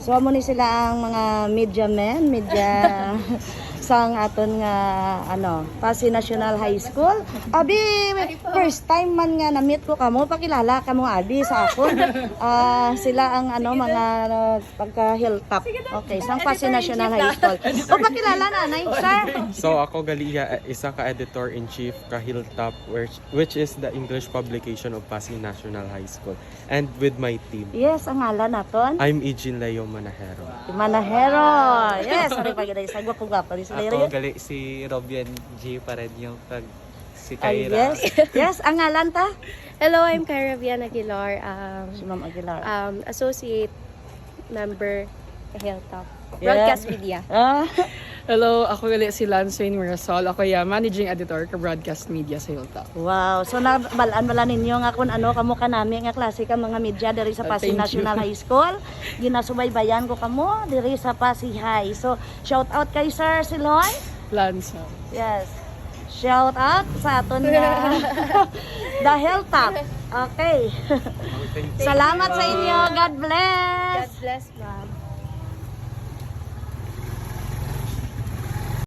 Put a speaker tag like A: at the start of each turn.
A: So amo ni sila ang mga media men, media sang aton nga Pasig National High School. Abi first time man nga na-meet ko kamo, pakilala kamo abi sa akon. Sila ang mga pagka hilltop. Okay, sang Pasig National High School. O pakilala nanay, sir.
B: So ako Galia, isa ka editor-in-chief ka Hilltop, which is the English publication of Pasig National High School. And with my team,
A: Yes, ang ngalan naton.
B: I'm Eugene Leo Manajero.
A: Manajero. Yes, sorry pa gid sa gwapo-gwapo ni sila.
C: Ako gali si Robian G pa rin yung si
A: Ay,
C: Kyra.
A: yes. Yes, ang ngalan ta?
D: Hello, I'm Carabian Aguilar,
A: Si Ma'am Aguilar.
D: associate member sa Hilltop
A: Yeah.
D: Broadcast Media.
E: Hello, ako gali si Lance Wayne Mirasol. Ako managing editor ka Broadcast Media sa Hilltop.
A: Wow. So nabalaan ninyo nga kung kamo kanami nga klase ka mga media diri sa Pasig
E: Thank you.
A: National High School. Ginasubaybayan ko kamo diri sa Pasig High. So shout out kay Sir Siloy.
E: Lance.
A: Yes. Shout out sa aton nga The Hilltop. Okay. Salamat sa inyo. God bless.
D: God bless, ma'am.